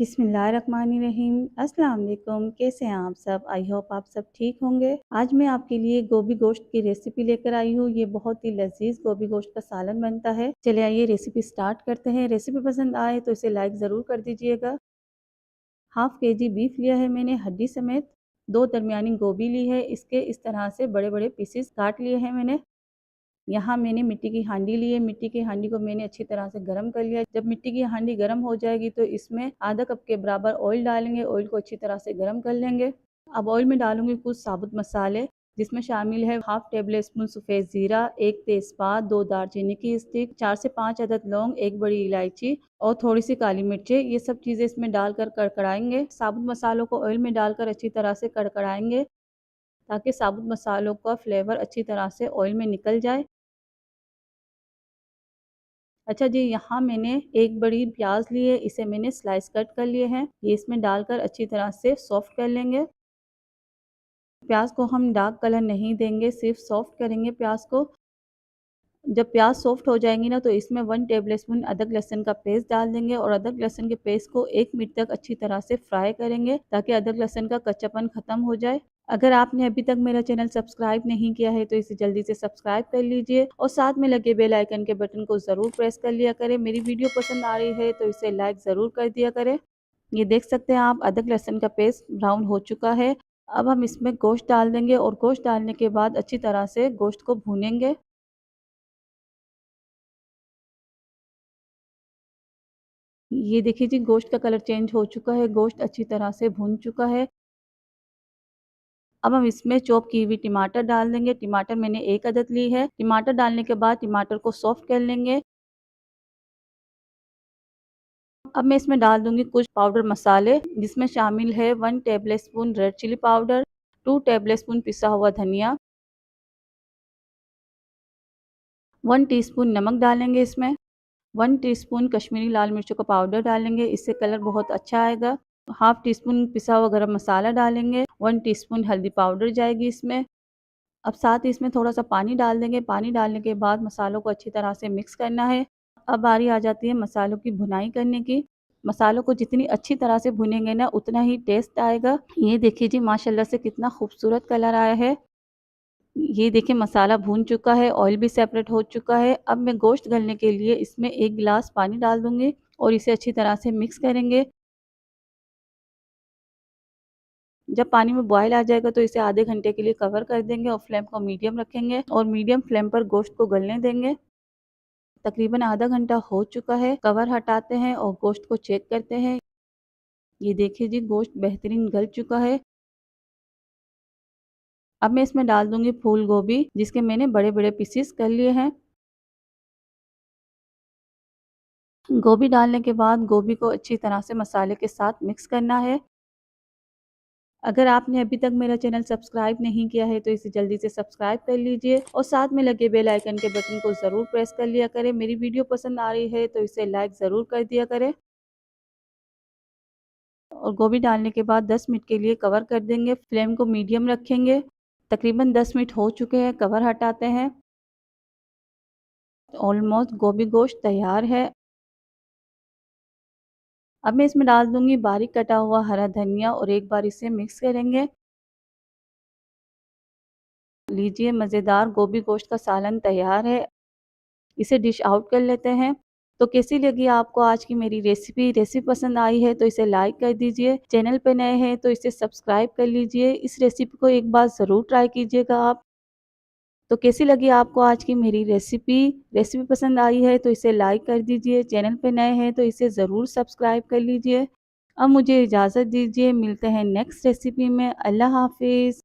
बिस्मिल्लाहिर्रहमानिर्रहीम। अस्सलाम वालेकुम। कैसे हैं आप सब? आई होप आप सब ठीक होंगे। आज मैं आपके लिए गोभी गोश्त की रेसिपी लेकर आई हूँ। ये बहुत ही लजीज गोभी गोश्त का सालन बनता है। चले आइए रेसिपी स्टार्ट करते हैं। रेसिपी पसंद आए तो इसे लाइक ज़रूर कर दीजिएगा। हाफ केजी बीफ लिया है मैंने हड्डी समेत। 2 दरमियानी गोभी ली है, इसके इस तरह से बड़े बड़े पीसेस काट लिए हैं मैंने। यहाँ मैंने मिट्टी की हांडी ली है। मिट्टी की हांडी को मैंने अच्छी तरह से गर्म कर लिया। जब मिट्टी की हांडी गर्म हो जाएगी तो इसमें आधा कप के बराबर ऑयल डालेंगे। ऑयल को अच्छी तरह से गर्म कर लेंगे। अब ऑयल में डालूंगी कुछ साबुत मसाले, जिसमें शामिल है हाफ टेबल स्पून सफ़ेद ज़ीरा, 1 तेज़पात, 2 दालचीनी की स्टिक, 4 से 5 अदद लौंग, 1 बड़ी इलायची और थोड़ी सी काली मिर्चें। ये सब चीज़ें इसमें डालकर कड़कड़ाएंगे। साबुत मसालों को ऑयल में डालकर अच्छी तरह से कड़कड़ाएंगे ताकि साबुत मसालों का फ्लेवर अच्छी तरह से ऑयल में निकल जाए। अच्छा जी, यहाँ मैंने एक बड़ी प्याज ली है, इसे मैंने स्लाइस कट कर लिए हैं। ये इसमें डालकर अच्छी तरह से सॉफ्ट कर लेंगे। प्याज को हम डार्क कलर नहीं देंगे, सिर्फ सॉफ्ट करेंगे प्याज को। जब प्याज सॉफ्ट हो जाएंगी ना तो इसमें 1 टेबल स्पून अदरक लहसुन का पेस्ट डाल देंगे और अदरक लहसुन के पेस्ट को 1 मिनट तक अच्छी तरह से फ्राई करेंगे ताकि अदरक लहसुन का कच्चापन खत्म हो जाए। अगर आपने अभी तक मेरा चैनल सब्सक्राइब नहीं किया है तो इसे जल्दी से सब्सक्राइब कर लीजिए और साथ में लगे बेल आइकन के बटन को ज़रूर प्रेस कर लिया करें। मेरी वीडियो पसंद आ रही है तो इसे लाइक ज़रूर कर दिया करें। ये देख सकते हैं आप, अदरक लहसुन का पेस्ट ब्राउन हो चुका है। अब हम इसमें गोश्त डाल देंगे और गोश्त डालने के बाद अच्छी तरह से गोश्त को भूनेंगे। ये देखिए जी, गोश्त का कलर चेंज हो चुका है। गोश्त अच्छी तरह से भून चुका है। अब हम इसमें चॉप की हुई टमाटर डाल देंगे। टमाटर मैंने 1 अदद ली है। टमाटर डालने के बाद टमाटर को सॉफ्ट कर लेंगे। अब मैं इसमें डाल दूंगी कुछ पाउडर मसाले, जिसमें शामिल है 1 tablespoon red chilli powder, 2 tablespoon पिसा हुआ धनिया, 1 टीस्पून नमक डालेंगे इसमें, 1 टीस्पून कश्मीरी लाल मिर्चों का पाउडर डालेंगे, इससे कलर बहुत अच्छा आएगा। हाफ टी स्पून पिसा हुआ गरम मसाला डालेंगे, 1 टीस्पून हल्दी पाउडर जाएगी इसमें। अब साथ ही इसमें थोड़ा सा पानी डाल देंगे। पानी डालने के बाद मसालों को अच्छी तरह से मिक्स करना है। अब बारी आ जाती है मसालों की भुनाई करने की। मसालों को जितनी अच्छी तरह से भुनेंगे ना उतना ही टेस्ट आएगा। ये देखिए जी, माशाल्लाह से कितना खूबसूरत कलर आया है। ये देखिए मसाला भून चुका है, ऑयल भी सेपरेट हो चुका है। अब मैं गोश्त गलने के लिए इसमें 1 गिलास पानी डाल दूंगी और इसे अच्छी तरह से मिक्स करेंगे। जब पानी में बॉयल आ जाएगा तो इसे आधे घंटे के लिए कवर कर देंगे और फ्लेम को मीडियम रखेंगे और मीडियम फ्लेम पर गोश्त को गलने देंगे। तकरीबन आधा घंटा हो चुका है। कवर हटाते हैं और गोश्त को चेक करते हैं। ये देखिए जी, गोश्त बेहतरीन गल चुका है। अब मैं इसमें डाल दूंगी फूल गोभी, जिसके मैंने बड़े बड़े पीसेस कर लिए हैं। गोभी डालने के बाद गोभी को अच्छी तरह से मसाले के साथ मिक्स करना है। अगर आपने अभी तक मेरा चैनल सब्सक्राइब नहीं किया है तो इसे जल्दी से सब्सक्राइब कर लीजिए और साथ में लगे बेल आइकन के बटन को ज़रूर प्रेस कर लिया करें। मेरी वीडियो पसंद आ रही है तो इसे लाइक ज़रूर कर दिया करें। और गोभी डालने के बाद 10 मिनट के लिए कवर कर देंगे। फ्लेम को मीडियम रखेंगे। तकरीबन 10 मिनट हो चुके हैं। कवर हटाते हैं। ऑलमोस्ट गोभी गोश्त तैयार है। अब मैं इसमें डाल दूंगी बारीक कटा हुआ हरा धनिया और एक बार इसे मिक्स करेंगे। लीजिए, मज़ेदार गोभी गोश्त का सालन तैयार है। इसे डिश आउट कर लेते हैं। तो कैसी लगी आपको आज की मेरी रेसिपी पसंद आई है तो इसे लाइक कर दीजिए। चैनल पे नए हैं तो इसे सब्सक्राइब कर लीजिए। इस रेसिपी को एक बार ज़रूर ट्राई कीजिएगा आप। तो कैसी लगी आपको आज की मेरी रेसिपी पसंद आई है तो इसे लाइक कर दीजिए। चैनल पे नए हैं तो इसे ज़रूर सब्सक्राइब कर लीजिए। अब मुझे इजाज़त दीजिए, मिलते हैं नेक्स्ट रेसिपी में। अल्लाह हाफिज़।